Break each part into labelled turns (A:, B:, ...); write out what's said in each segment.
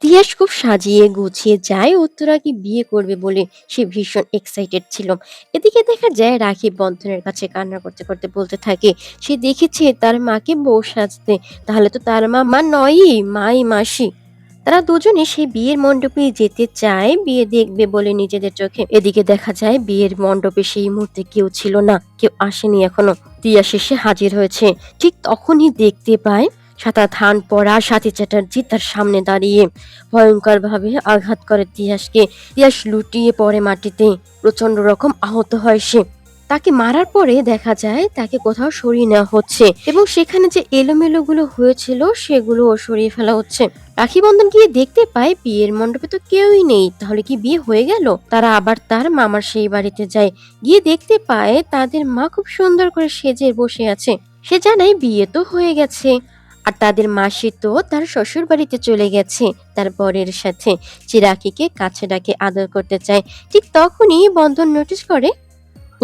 A: তিয়াস খুব সাজিয়ে গুছিয়ে যায় উত্তরাকে বিয়ে করবে বলে। সে ভীষণ এক্সাইটেড ছিল। এদিকে দেখা যায় রাখি বন্ধনের কাছে কান্না করতে করতে বলতে থাকে সে দেখেছে তার মাকে বউ সাজতে। তাহলে তো তার মা মা নয়ই, মাই মাসি। তারা দুজনে সেই বিয়ের মণ্ডপে যেতে চায় বিয়ে দেখবে বলে নিজেদের চোখে। এদিকে দেখা যায় বিয়ের মণ্ডপে সেই মুহূর্তে কেউ ছিল না, কেউ আসেনি এখনো। তিয়া শেষে হাজির হয়েছে। ঠিক তখনই দেখতে পায় সাদা থান পরা সাথী চ্যাটার্জি তার সামনে দাঁড়িয়ে ভয়ঙ্কর ভাবে আঘাত করে তিয়াসকে। তিয়াস লুটিয়ে পড়ে মাটিতে, প্রচন্ড রকম আহত হয় সে। তাকে মারার পরে দেখা যায় তাকে কোথাও সরিয়ে নেওয়া হচ্ছে এবং সেখানে যে এলোমেলো গুলো হয়েছিল সেগুলো সরিয়ে ফেলা হচ্ছে। রাখি বন্ধন গিয়ে দেখতে পায় বিয়ের মণ্ডপে তো কেউই নেই। তাহলে কি বিয়ে হয়ে গেল? তারা আবার তার মামার সেই বাড়িতে যায়। গিয়ে দেখতে পায় তাদের মা খুব সুন্দর করে সেজে বসে আছে। সে জানায় বিয়ে তো হয়ে গেছে। আর তাদের মাসি তো তার শ্বশুর বাড়িতে চলে গেছে তার বরের সাথে। যে রাখিকে কাছে ডাকে আদর করতে চায়। ঠিক তখনই বন্ধন নোটিস করে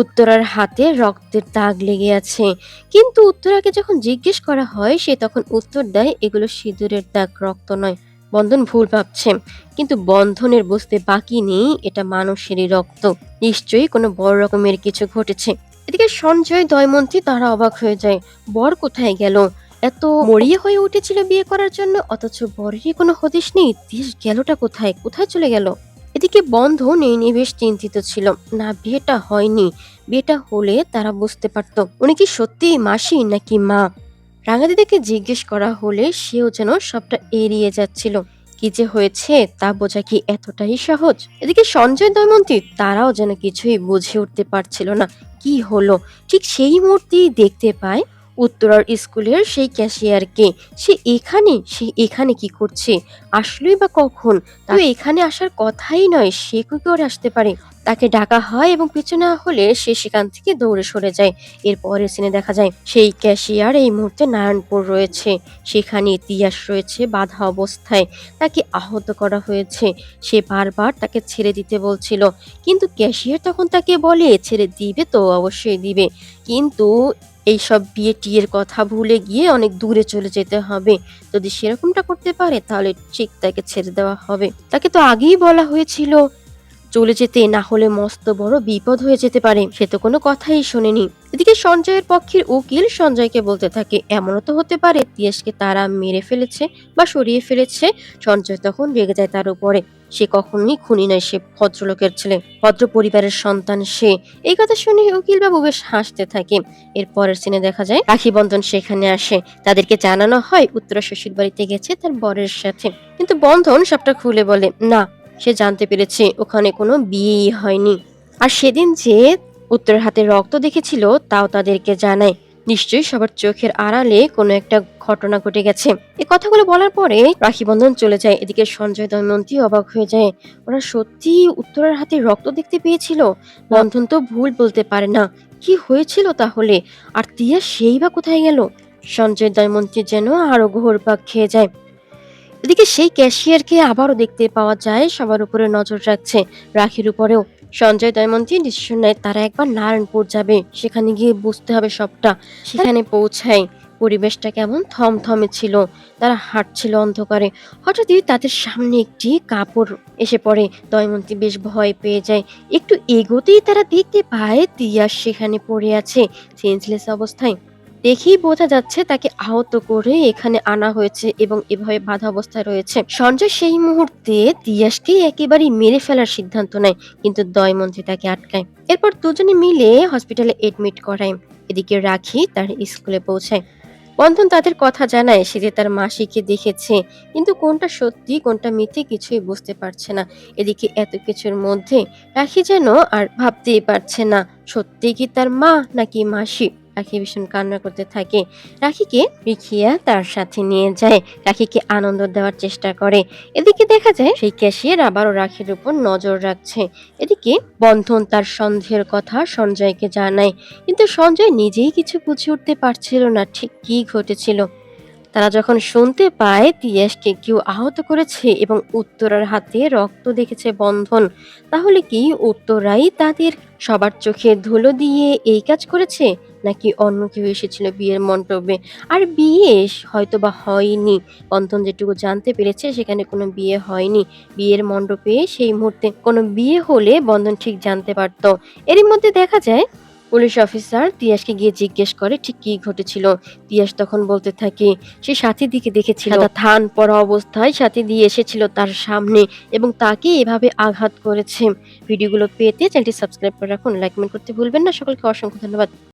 A: উত্তরার হাতে রক্তের দাগ লেগে আছে। কিন্তু উত্তরাকে যখন জিজ্ঞেস করা হয় সে তখন উত্তর দেয় এগুলো সিঁদুরের দাগ, রক্ত নয়। বন্ধন ভুল ভাবছে, কিন্তু বন্ধনের বুঝতে বাকি নেই এটা মানুষেরই রক্ত। নিশ্চয়ই কোনো বড় রকমের কিছু ঘটেছে। এদিকে সঞ্জয় দয়মন্তী তারা অবাক হয়ে যায়। বর কোথায় গেল? এত মরিয়া হয়ে উঠেছিল বিয়ে করার জন্য, অথচ বরেরই কোনো হদিশ নেই। দেশ গেলটা কোথায়, কোথায় চলে গেল? এদিকে বন্ধন এই নিয়ে বেশ চিন্তিত ছিল। না, বিয়েটা হয়নি। বিয়েটা হলে তারা বুঝতে পারতো উনি কি সত্যি মাসি নাকি মা। রাঙাদিদিকে জিজ্ঞেস করা হলে সেও যেন সবটা এড়িয়ে যাচ্ছিল। কি যে হয়েছে তা বোঝা কি এতটাই সহজ? এদিকে সঞ্জয় দময়ন্তী তারাও যেন কিছুই বুঝে উঠতে পারছিল না কি হলো। ঠিক সেই মুহূর্তেই দেখতে পায় উত্তরার স্কুলের সেই ক্যাশিয়ারকে। সে এখানে কি করছে? আসলেই বা কখন? তার এখানে আসার কথাই নয়, সে কি করে আসতে পারে? তাকে ডাকা হয় এবং পিছু নেওয়া হলে সে সেখান থেকে দৌড়ে সরে যায়। এরপরের সিনে দেখা যায় সেই ক্যাশিয়ার এই মুহূর্তে নারায়ণপুর রয়েছে। সেখানে ইতিহাস রয়েছে বাধা অবস্থায়। তাকে আহত করা হয়েছে। সে বারবার তাকে ছেড়ে দিতে বলছিল, কিন্তু ক্যাশিয়ার তখন তাকে বলে ছেড়ে দিবে তো অবশ্যই দিবে, কিন্তু এইসব বিয়ে টিয়ের কথা ভুলে গিয়ে অনেক দূরে চলে যেতে হবে। যদি সেরকমটা করতে পারে তাহলে ঠিক তাকে ছেড়ে দেওয়া হবে। তাকে তো আগেই বলা হয়েছিল চলে যেতে, না হলে মস্ত বড় বিপদ হয়ে যেতে পারে। সে তো কোনো কথাই শোনেনি। এদিকে সঞ্জয়ের পক্ষের উকিল সঞ্জয়কে বলতে থাকে এমনও তো হতে পারে তিয়াসকে তারা মেরে ফেলেছে বা সরিয়ে ফেলেছে। সঞ্জয় তখন রেগে যায় তার উপরে। সে কখনোই খুনি নয়, সে ভদ্রলোকের ছেলে, ভদ্র পরিবারের সন্তান সে। এই কথা শুনে উকিল বাবু বেশ হাসতে থাকে। এর পরের সিনে দেখা যায় রাখি বন্ধন সেখানে আসে। তাদেরকে জানানো হয় উত্তরা শ্বশুর বাড়িতে গেছে তার বরের সাথে। কিন্তু বন্ধন সবটা খুলে বলে না, সে জানতে পেরেছে ওখানে কোনো বিয়েই হয়নি। আর সেদিন যে উত্তরের হাতে রক্ত দেখেছিল তাও তাদেরকে জানায়। নিশ্চয়ই সবার চোখের আড়ালে কোনো একটা ঘটনা ঘটে গেছে। এই কথাগুলো বলার পরে রাখি বন্ধন চলে যায়। এদিকে সঞ্জয় দময়ন্তী অবাক হয়ে যায়। ওরা সত্যি উত্তরার হাতে রক্ত দেখতে পেয়েছিল। বন্ধন তো ভুল বলতে পারে না। কি হয়েছিল তাহলে? আর তিয়া সেই বা কোথায় গেল? সঞ্জয় দময়ন্তী যেন আরো ঘোরপাক খেয়ে যায়। এদিকে সেই ক্যাশিয়ারকে আবারও দেখতে পাওয়া যায় সবার উপরে নজর রাখছে, রাখির উপরেও। সঞ্জয় দময়ন্তী ডিসিশন নেয় তারা একবার নারায়ণপুর যাবে, সেখানে গিয়ে বুঝতে হবে সবটা। সেখানে পৌঁছায় পরিবেশটা কেমন থমথমে ছিল। তারা হাঁটছিল অন্ধকারে। হঠাৎই তাদের সামনে একটি কাপড় এসে পড়ে। দময়ন্তী বেশ ভয় পেয়ে যায়। একটু এগোতেই তারা দেখতে পায় তিয়াস সেখানে পড়ে আছে সেন্সলেস অবস্থায়। দেখেই বোঝা যাচ্ছে তাকে আহত করে এখানে আনা হয়েছে এবং এভাবে বাধা অবস্থায় রয়েছে। সঞ্জয় সেই মুহূর্তে তিয়াসকে একেবারেই মেরে ফেলার সিদ্ধান্ত নেয়, কিন্তু দয়মন্ত্রী তাকে আটকায়। এরপর দুজনে মিলে হসপিটালে এডমিট করায়। এদিকে রাখি তার স্কুলে পৌঁছায়। বন্ধন তাদের কথা জানায় সে যে তার মাসিকে দেখেছে, কিন্তু কোনটা সত্যি কোনটা মিথ্যে কিছুই বুঝতে পারছে না। এদিকে এত কিছুর মধ্যে রাখি যেন আর ভাবতেই পারছে না সত্যি কি তার মা নাকি মাসি। রাখি ভীষণ কান্না করতে থাকে। রাখিকে রিখিয়া তার সাথে নিয়ে যায়, রাখিকে আনন্দ দেওয়ার চেষ্টা করে। এদিকে দেখা যায় সেই ক্যাশিয়ার আবারও রাখির উপর নজর রাখছে। এদিকে বন্ধন তার সন্দেহের কথা সঞ্জয়কে জানায়, কিন্তু সঞ্জয় নিজেই কিছু বুঝে উঠতে পারছিল না ঠিক কি ঘটেছিল। তারা যখন শুনতে পায় তিয়াসকে কেউ আহত করেছে এবং উত্তরার হাতে রক্ত দেখেছে বন্ধন, তাহলে কি উত্তরাই তাদের সবার চোখে ধুলো দিয়ে এই কাজ করেছে? নাকি অন্য কেউ এসেছিল বিয়ের মণ্ডপে। আর বিয়ে হয়তোবা হয়নি। বন্ধন যেটুকু জানতে পেরেছে সেখানে কোনো বিয়ে হয়নি। বিয়ের মণ্ডপে সেই মুহূর্তে কোনো বিয়ে হলে বন্ধন ঠিক জানতে পারত। এরই মধ্যে দেখা যায় পুলিশ অফিসার তিয়াসকে গিয়ে জিজ্ঞেস করে ঠিক কি ঘটেছিল। তিয়াস তখন বলতে থাকে সে সাথীদিকে দেখেছিল সাদা থান পরা অবস্থায় সাথীদি এসেছিল তার সামনে এবং তাকে এভাবে আঘাত করেছে। ভিডিওগুলো পেতে চ্যানেলটি সাবস্ক্রাইব করে রাখুন, লাইক কমেন্ট করতে ভুলবেন না। সকলকে অসংখ্য ধন্যবাদ।